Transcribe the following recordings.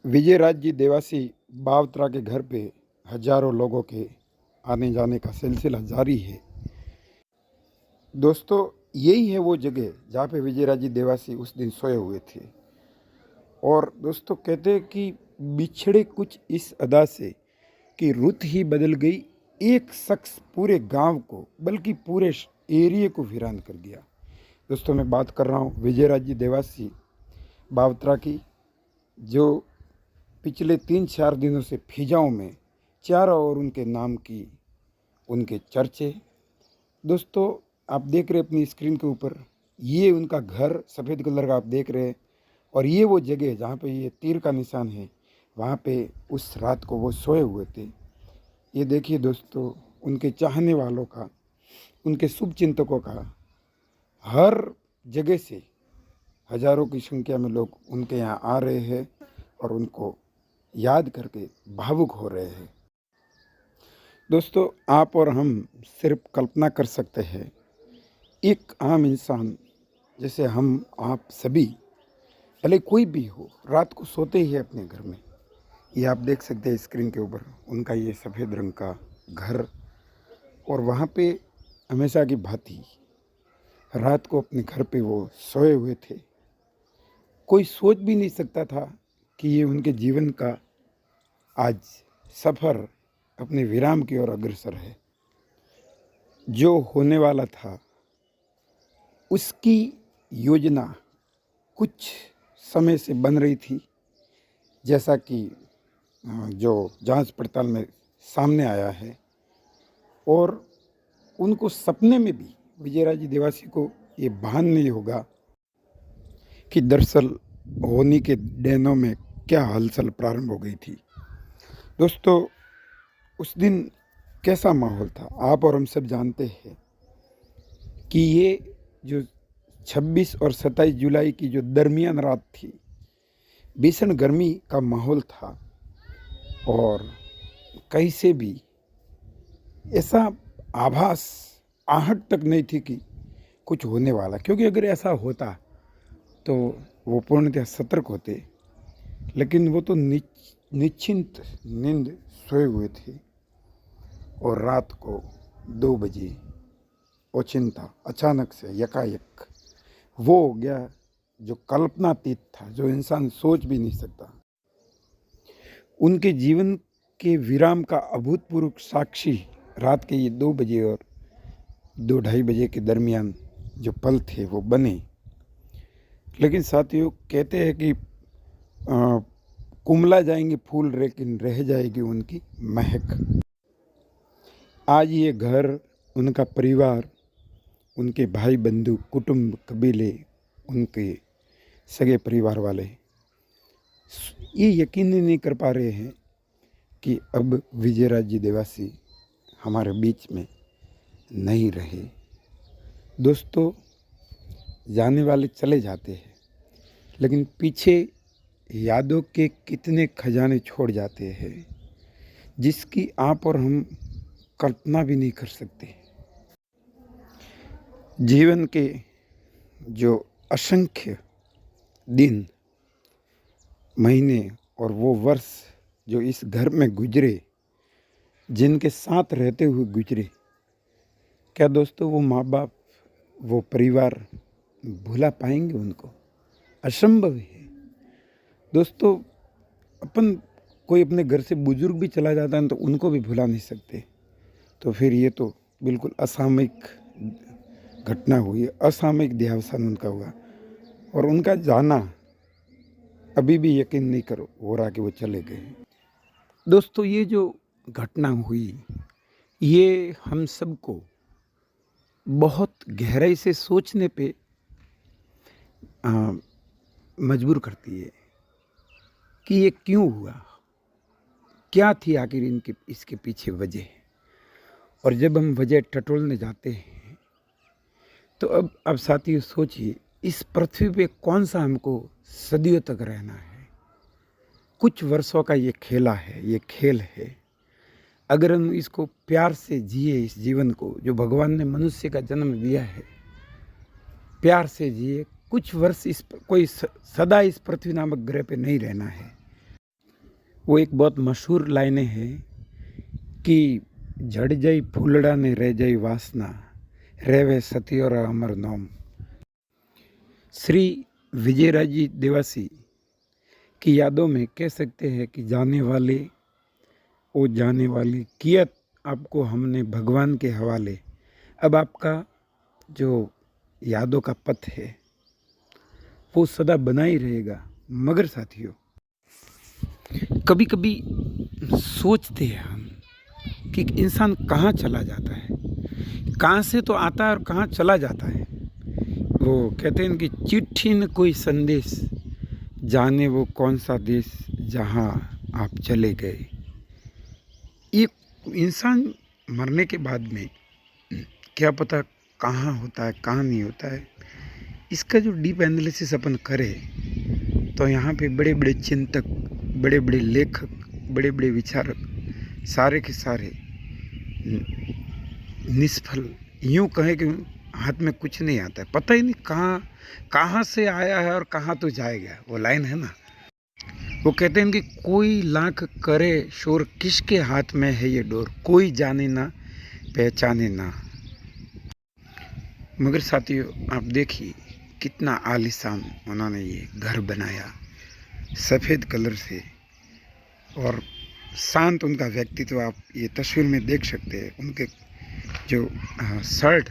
विजय राज जी देवासी बावत्रा के घर पे हजारों लोगों के आने जाने का सिलसिला जारी है। दोस्तों, यही है वो जगह जहाँ पे विजय राज जी देवासी उस दिन सोए हुए थे। और दोस्तों, कहते हैं कि बिछड़े कुछ इस अदा से कि रुत ही बदल गई। एक शख्स पूरे गांव को बल्कि पूरे एरिया को वीरान कर गया। दोस्तों, मैं बात कर रहा हूँ विजय राज जी देवासी बावत्रा की, जो पिछले 3-4 दिनों से फिजाओं में चारों ओर उनके नाम की उनके चर्चे। दोस्तों, आप देख रहे अपनी स्क्रीन के ऊपर, ये उनका घर सफ़ेद कलर का आप देख रहे हैं। और ये वो जगह जहाँ पे ये तीर का निशान है, वहाँ पे उस रात को वो सोए हुए थे। ये देखिए दोस्तों, उनके चाहने वालों का, उनके शुभ चिंतकों का हर जगह से हजारों की संख्या में लोग उनके यहाँ आ रहे हैं और उनको याद करके भावुक हो रहे हैं। दोस्तों, आप और हम सिर्फ कल्पना कर सकते हैं, एक आम इंसान जैसे हम आप सभी, भले कोई भी हो, रात को सोते ही है अपने घर में। ये आप देख सकते हैं स्क्रीन के ऊपर उनका ये सफ़ेद रंग का घर। और वहाँ पे हमेशा की भांति रात को अपने घर पे वो सोए हुए थे। कोई सोच भी नहीं सकता था कि ये उनके जीवन का आज सफ़र अपने विराम की ओर अग्रसर है। जो होने वाला था उसकी योजना कुछ समय से बन रही थी, जैसा कि जो जांच पड़ताल में सामने आया है। और उनको सपने में भी विजय राज जी देवासी को ये भान नहीं होगा कि दरअसल होनी के डैनों में क्या हलचल प्रारंभ हो गई थी। दोस्तों, उस दिन कैसा माहौल था आप और हम सब जानते हैं कि ये जो 26 और 27 जुलाई की जो दरमियान रात थी, भीषण गर्मी का माहौल था। और कहीं से भी ऐसा आभास, आहट तक नहीं थी कि कुछ होने वाला, क्योंकि अगर ऐसा होता तो वो पूर्णतः सतर्क होते। लेकिन वो तो निश्चिंत नींद सोए हुए थे। और रात को 2 बजे ओचिंता अचानक से यकायक वो हो गया जो कल्पनातीत था, जो इंसान सोच भी नहीं सकता। उनके जीवन के विराम का अभूतपूर्व साक्षी रात के ये 2 बजे और 2-2:30 बजे के दरमियान जो पल थे वो बने। लेकिन साथियों, कहते हैं कि कुमला जाएंगे फूल लेकिन रह जाएगी उनकी महक। आज ये घर, उनका परिवार, उनके भाई बंधु, कुटुंब, कबीले, उनके सगे परिवार वाले ये यकीन नहीं कर पा रहे हैं कि अब विजय राज जी देवासी हमारे बीच में नहीं रहे। दोस्तों, जाने वाले चले जाते हैं, लेकिन पीछे यादों के कितने खजाने छोड़ जाते हैं जिसकी आप और हम कल्पना भी नहीं कर सकते। जीवन के जो असंख्य दिन, महीने और वो वर्ष जो इस घर में गुजरे, जिनके साथ रहते हुए गुजरे, क्या दोस्तों वो माँ बाप, वो परिवार भुला पाएंगे उनको? असंभव है। दोस्तों, अपन कोई अपने घर से बुजुर्ग भी चला जाता है तो उनको भी भुला नहीं सकते। तो फिर ये तो बिल्कुल असामयिक घटना हुई, असामयिक देहावसान उनका हुआ। और उनका जाना अभी भी यकीन नहीं करो हो रहा कि वो चले गए। दोस्तों, ये जो घटना हुई, ये हम सबको बहुत गहराई से सोचने पे मजबूर करती है कि ये क्यों हुआ, क्या थी आखिर इसके पीछे वजह। और जब हम वजह टटोलने जाते हैं तो अब साथियों सोचिए, इस पृथ्वी पे कौन सा हमको सदियों तक रहना है। कुछ वर्षों का ये खेला है, ये खेल है। अगर हम इसको प्यार से जिए, इस जीवन को जो भगवान ने मनुष्य का जन्म दिया है, प्यार से जिए। कुछ वर्ष कोई सदा इस पृथ्वी नामक ग्रह पे नहीं रहना है। वो एक बहुत मशहूर लाइनें हैं कि जड़ जाई फूलड़ा ने रह जाई वासना, रेवे सती और अमर नोम। श्री विजयराजी देवासी की यादों में कह सकते हैं कि जाने वाले ओ जाने वाले किया आपको हमने भगवान के हवाले। अब आपका जो यादों का पथ है वो सदा बना ही रहेगा। मगर साथियों, कभी कभी सोचते हैं हम कि इंसान कहाँ चला जाता है, कहाँ से तो आता है और कहाँ चला जाता है। वो कहते हैं कि चिट्ठी न कोई संदेश, जाने वो कौन सा देश जहाँ आप चले गए। एक इंसान मरने के बाद में क्या पता कहाँ होता है कहाँ नहीं होता है। इसका जो डीप एनालिसिस अपन करें तो यहाँ पे बड़े बड़े चिंतक, बड़े बड़े लेखक, बड़े बड़े विचारक सारे के सारे निष्फल, यूँ कहें कि हाथ में कुछ नहीं आता है। पता ही नहीं कहाँ से आया है और कहाँ तो जाएगा। वो लाइन है ना, वो कहते हैं कि कोई लाख करे शोर, किसके हाथ में है ये डोर, कोई जाने ना पहचाने ना। मगर साथियों, आप देखिए कितना आलीशान उन्होंने ये घर बनाया सफ़ेद कलर से, और शांत उनका व्यक्तित्व आप ये तस्वीर में देख सकते हैं। उनके जो शर्ट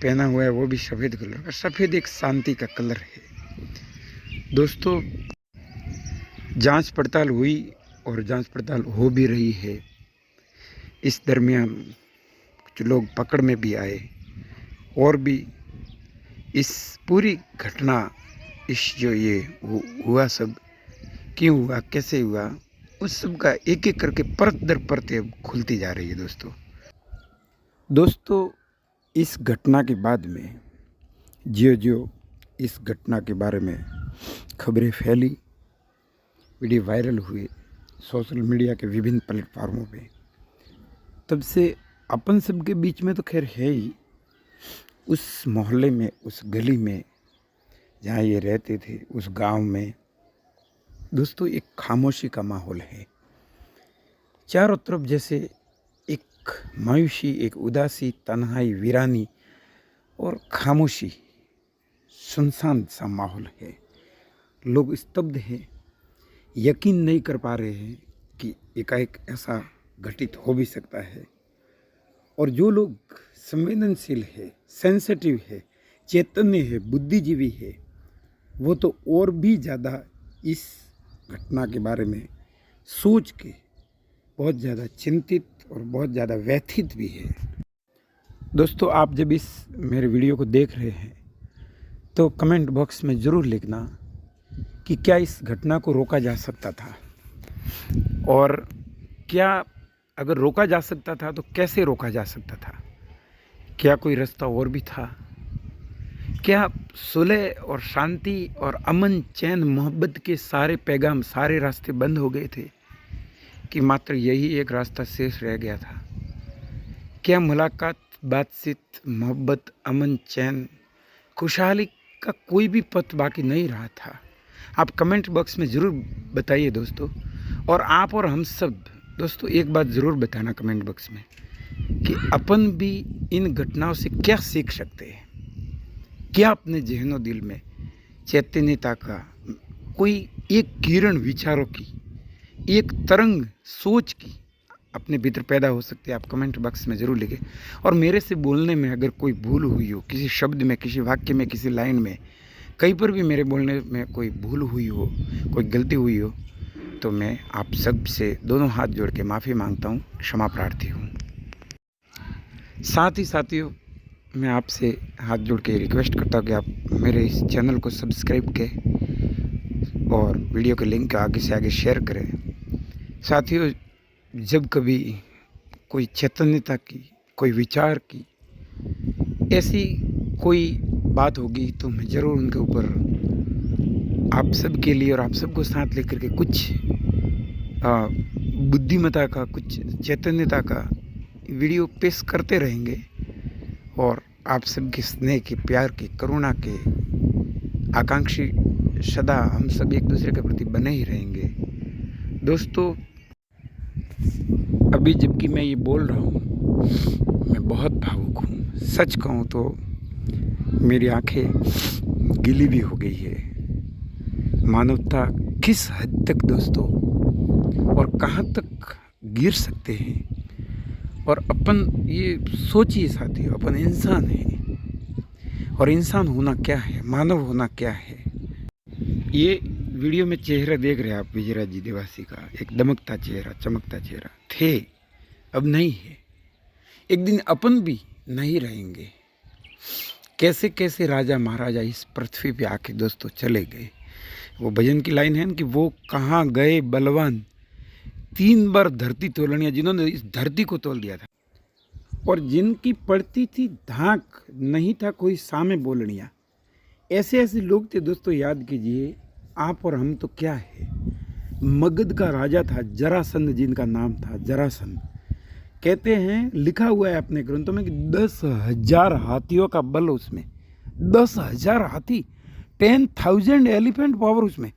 पहना हुआ है वो भी सफ़ेद कलर का। सफ़ेद एक शांति का कलर है। दोस्तों, जांच पड़ताल हुई और जांच पड़ताल हो भी रही है। इस दरमियान कुछ लोग पकड़ में भी आए और भी इस पूरी घटना, इस जो ये हुआ सब क्यों हुआ, कैसे हुआ, उस सब का एक एक करके परत दर परत अब खुलती जा रही है। दोस्तों, इस घटना के बाद में जो इस घटना के बारे में खबरें फैली, वीडियो वायरल हुए सोशल मीडिया के विभिन्न प्लेटफार्मों पे, तब से अपन सब के बीच में तो खैर है ही, उस मोहल्ले में, उस गली में जहाँ ये रहते थे, उस गांव में दोस्तों एक खामोशी का माहौल है। चारों तरफ जैसे एक मायूसी, एक उदासी, तन्हाई, वीरानी और खामोशी, सुनसान सा माहौल है। लोग स्तब्ध हैं, यकीन नहीं कर पा रहे हैं कि एकाएक ऐसा घटित हो भी सकता है। और जो लोग संवेदनशील है, सेंसिटिव है, चैतन्य है, बुद्धिजीवी है, वो तो और भी ज़्यादा इस घटना के बारे में सोच के बहुत ज़्यादा चिंतित और बहुत ज़्यादा व्यथित भी है। दोस्तों, आप जब इस मेरे वीडियो को देख रहे हैं तो कमेंट बॉक्स में ज़रूर लिखना कि क्या इस घटना को रोका जा सकता था, और क्या अगर रोका जा सकता था तो कैसे रोका जा सकता था। क्या कोई रास्ता और भी था? क्या सुलह और शांति और अमन, चैन, मोहब्बत के सारे पैगाम, सारे रास्ते बंद हो गए थे कि मात्र यही एक रास्ता शेष रह गया था? क्या मुलाकात, बातचीत, मोहब्बत, अमन, चैन, खुशहाली का कोई भी पथ बाकी नहीं रहा था? आप कमेंट बॉक्स में ज़रूर बताइए दोस्तों। और आप और हम सब दोस्तों एक बात ज़रूर बताना कमेंट बॉक्स में कि अपन भी इन घटनाओं से क्या सीख सकते हैं। क्या अपने जहनो दिल में चैतन्यता का कोई एक किरण, विचारों की एक तरंग, सोच की अपने भीतर पैदा हो सकती है? आप कमेंट बॉक्स में ज़रूर लिखें। और मेरे से बोलने में अगर कोई भूल हुई हो, किसी शब्द में, किसी वाक्य में, किसी लाइन में, कहीं पर भी मेरे बोलने में कोई भूल हुई हो, कोई गलती हुई हो, तो मैं आप सब से दोनों हाथ जोड़ के माफ़ी मांगता हूँ, क्षमा प्रार्थी हूँ। साथ ही साथियों, मैं आपसे हाथ जोड़ के रिक्वेस्ट करता हूँ कि आप मेरे इस चैनल को सब्सक्राइब करें और वीडियो के लिंक आगे से आगे शेयर करें। साथियों, जब कभी कोई चैतन्यता की, कोई विचार की ऐसी कोई बात होगी तो मैं ज़रूर उनके ऊपर आप सब के लिए और आप सबको साथ लेकर के कुछ बुद्धिमत्ता का, कुछ चैतन्यता का वीडियो पेश करते रहेंगे। और आप सबके स्नेह के, प्यार के, करुणा के आकांक्षी सदा हम सब एक दूसरे के प्रति बने ही रहेंगे। दोस्तों, अभी जबकि मैं ये बोल रहा हूँ, मैं बहुत भावुक हूँ। सच कहूँ तो मेरी आंखें गीली भी हो गई है। मानवता किस हद तक दोस्तों और कहाँ तक गिर सकते हैं। और अपन ये सोचिए साथियों, अपन इंसान हैं और इंसान होना क्या है, मानव होना क्या है। ये वीडियो में चेहरा देख रहे हैं आप विजयराज देवासी का, एक दमकता चेहरा, चमकता चेहरा थे, अब नहीं है। एक दिन अपन भी नहीं रहेंगे। कैसे कैसे राजा महाराजा इस पृथ्वी पे आके दोस्तों चले गए। वो भजन की लाइन है ना कि वो कहाँ गए बलवान, 3 बार धरती तोलनिया, जिन्होंने इस धरती को तोल दिया था और जिनकी पड़ती थी धाक, नहीं था कोई सामे बोलनिया। ऐसे ऐसे लोग थे दोस्तों। याद कीजिए, आप और हम तो क्या है। मगध का राजा था जरासंध, जिनका नाम था जरासंध। कहते हैं, लिखा हुआ है अपने ग्रंथों में कि 10,000 हाथियों का बल उसमें, 10,000 हाथी, 10,000 एलिफेंट पावर उसमें।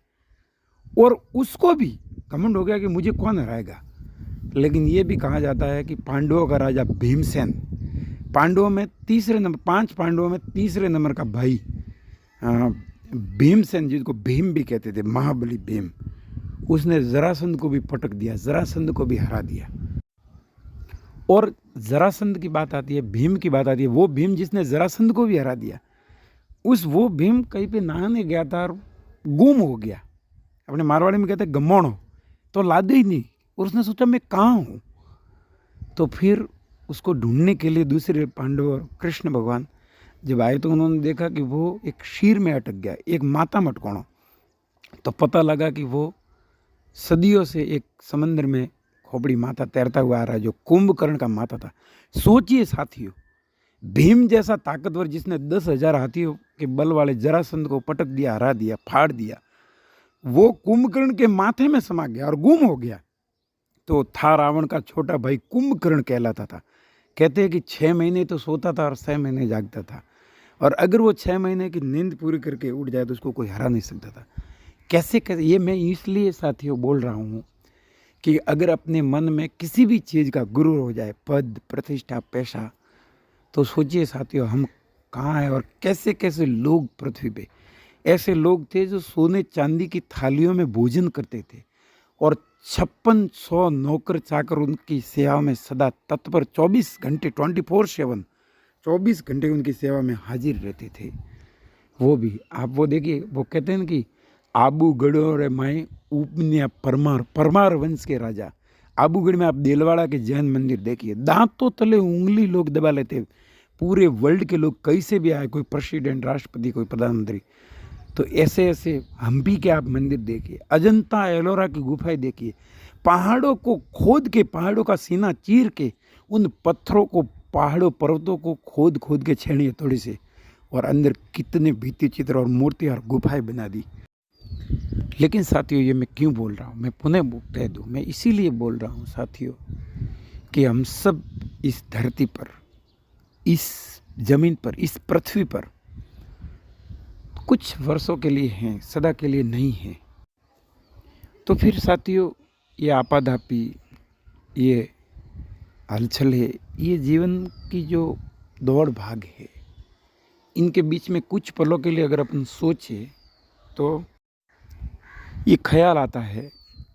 और उसको भी घमंड हो गया कि मुझे कौन हराएगा। लेकिन ये भी कहा जाता है कि पांडवों का राजा भीमसेन, पांडवों में तीसरे नंबर, 5 पांडवों में तीसरे नंबर का भाई भीमसेन, जिसको भीम भी कहते थे, महाबली भीम, उसने जरासंध को भी पटक दिया, जरासंध को भी हरा दिया। और जरासंध की बात आती है, भीम की बात आती है, वो भीम जिसने जरासंध को भी हरा दिया, वो भीम कहीं पे नहाने गया था और गुम हो गया। अपने मारवाड़ी में कहते हैं गमोणो, तो लादे ही नहीं। और उसने सोचा मैं कहाँ हूँ। तो फिर उसको ढूंढने के लिए दूसरे पांडव और कृष्ण भगवान जब आए तो उन्होंने देखा कि वो एक शीर में अटक गया, एक माता मटकोणों। तो पता लगा कि वो सदियों से एक समंदर में खोपड़ी माता तैरता हुआ आ रहा है, जो कुंभकर्ण का माता था। सोचिए साथियों, भीम जैसा ताकतवर जिसने 10,000 हाथियों के बल वाले जरासंध को पटक दिया, हरा दिया, फाड़ दिया, वो कुंभकर्ण के माथे में समा गया और गुम हो गया। तो था रावण का छोटा भाई कुंभकर्ण कहलाता था। कहते हैं कि 6 महीने तो सोता था और 6 महीने जागता था। और अगर वो 6 महीने की नींद पूरी करके उठ जाए तो उसको कोई हरा नहीं सकता था। कैसे कैसे, ये मैं इसलिए साथियों बोल रहा हूँ कि अगर अपने मन में किसी भी चीज़ का गुरूर हो जाए, पद, प्रतिष्ठा, पैसा, तो सोचिए साथियों हम कहाँ हैं। और कैसे कैसे लोग पृथ्वी पे ऐसे लोग थे जो सोने चांदी की थालियों में भोजन करते थे और 5600 नौकर चाकर उनकी सेवा में सदा तत्पर, 24 घंटे 24/7 24 घंटे उनकी सेवा में हाजिर रहते थे। वो भी आप वो देखिए, वो कहते हैं ना कि आबूगढ़ रे माए उपन्या परमार, परमार वंश के राजा। आबूगढ़ में आप देलवाड़ा के जैन मंदिर देखिए, दांतों तले उंगली लोग दबा लेते। पूरे वर्ल्ड के लोग कहीं से भी आए, कोई प्रेसिडेंट, राष्ट्रपति, कोई प्रधानमंत्री, तो ऐसे ऐसे हम्पी के आप मंदिर देखिए, अजंता एलोरा की गुफाएं देखिए, पहाड़ों को खोद के, पहाड़ों का सीना चीर के, उन पत्थरों को, पहाड़ों पर्वतों को खोद खोद के छेड़िए थोड़ी से, और अंदर कितने भित्ति चित्र और मूर्ति और गुफाएं बना दी। लेकिन साथियों, ये मैं क्यों बोल रहा हूँ, मैं पुनः कह दूँ, मैं इसीलिए बोल रहा हूँ साथियों कि हम सब इस धरती पर, इस जमीन पर, इस पृथ्वी पर कुछ वर्षों के लिए हैं, सदा के लिए नहीं हैं। तो फिर साथियों, ये आपाधापी, ये हलचल है, ये जीवन की जो दौड़ भाग है, इनके बीच में कुछ पलों के लिए अगर अपन सोचे तो ये ख्याल आता है।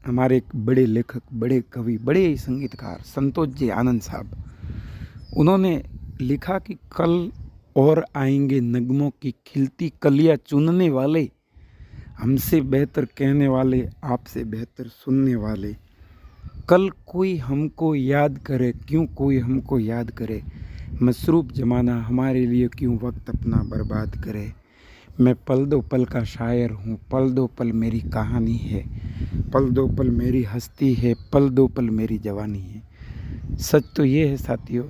हमारे एक बड़े लेखक, बड़े कवि, बड़े संगीतकार संतोष जी आनंद साहब, उन्होंने लिखा कि कल और आएंगे नगमों की खिलती कलियां चुनने वाले, हमसे बेहतर कहने वाले, आपसे बेहतर सुनने वाले। कल कोई हमको याद करे, क्यों कोई हमको याद करे, मसरूफ़ ज़माना हमारे लिए क्यों वक्त अपना बर्बाद करे। मैं पल दो पल का शायर हूँ, पल दो पल मेरी कहानी है, पल दो पल मेरी हस्ती है, पल दो पल मेरी जवानी है। सच तो ये है साथियों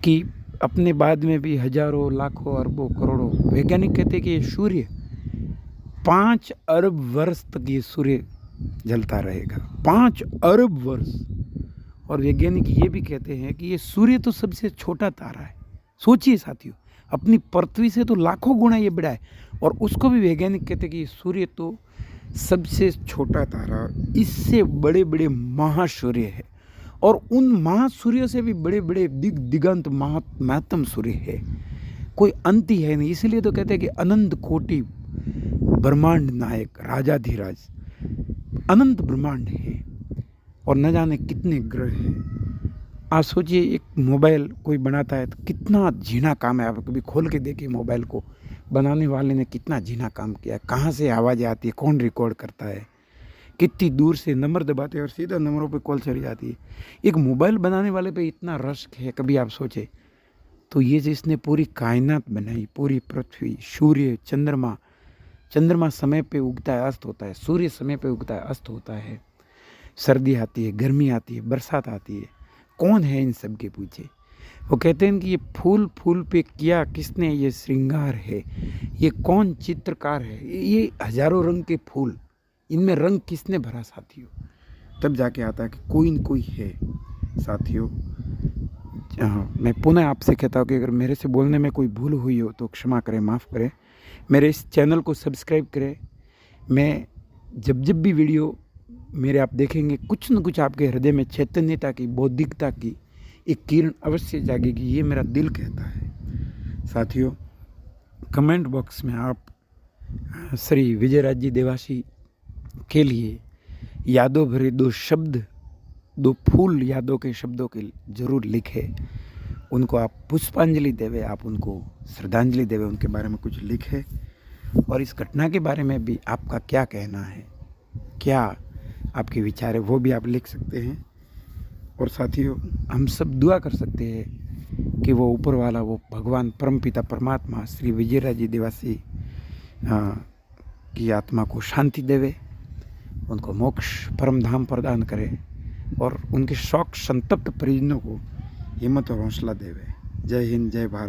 कि अपने बाद में भी हजारों, लाखों, अरबों, करोड़ों, वैज्ञानिक कहते हैं कि ये सूर्य 5 अरब वर्ष तक ये सूर्य जलता रहेगा, 5 अरब वर्ष। और वैज्ञानिक ये भी कहते हैं कि ये सूर्य तो सबसे छोटा तारा है। सोचिए साथियों, अपनी पृथ्वी से तो लाखों गुना ये बड़ा है। और उसको भी वैज्ञानिक कहते हैं कि ये सूर्य तो सबसे छोटा तारा, इससे बड़े बड़े महासूर्य है और उन महासूर्यों से भी बड़े बड़े दिगंत महत्तम सूर्य है, कोई अंत ही है नहीं। इसलिए तो कहते हैं कि अनंत कोटि ब्रह्मांड नायक राजाधिराज, अनंत ब्रह्मांड है और न जाने कितने ग्रह हैं। आप सोचिए, एक मोबाइल कोई बनाता है तो कितना झीना काम है। आप कभी खोल के देखिए मोबाइल को, बनाने वाले ने कितना झीना काम किया है, कहाँ से आवाज़ें आती है, कौन रिकॉर्ड करता है, कितनी दूर से नंबर दबाते हैं और सीधा नंबरों पे कॉल चली जाती है। एक मोबाइल बनाने वाले पे इतना रश्क है, कभी आप सोचे तो ये जिसने पूरी कायनात बनाई, पूरी पृथ्वी, सूर्य, चंद्रमा समय पे उगता है, अस्त होता है, सूर्य समय पे उगता है, अस्त होता है, सर्दी आती है, गर्मी आती है, बरसात आती है, कौन है इन सब के पीछे? वो कहते हैं कि ये फूल पे किया किसने ये श्रृंगार है, ये कौन चित्रकार है, ये हजारों रंग के फूल, इनमें रंग किसने भरा साथियों? तब जाके आता है कि कोई न कोई है साथियों। मैं पुनः आपसे कहता हूँ कि अगर मेरे से बोलने में कोई भूल हुई हो तो क्षमा करें, माफ़ करें। मेरे इस चैनल को सब्सक्राइब करें। मैं जब भी वीडियो मेरे आप देखेंगे, कुछ न कुछ आपके हृदय में चैतन्यता की, बौद्धिकता की एक किरण अवश्य जागेगी, ये मेरा दिल कहता है साथियों। कमेंट बॉक्स में आप श्री विजयराज जी देवासी के लिए यादों भरे दो शब्द, दो फूल यादों के शब्दों के जरूर लिखे, उनको आप पुष्पांजलि देवे, आप उनको श्रद्धांजलि देवे, उनके बारे में कुछ लिखे और इस घटना के बारे में भी आपका क्या कहना है, क्या आपके विचार है, वो भी आप लिख सकते हैं। और साथियों, हम सब दुआ कर सकते हैं कि वो ऊपर वाला, वो भगवान परमपिता परमात्मा श्री विजयराज जी देवासी की आत्मा को शांति देवे, उनको मोक्ष परम धाम प्रदान करे और उनके शोक संतप्त परिजनों को हिम्मत और हौसला देवे। जय हिंद, जय भारत।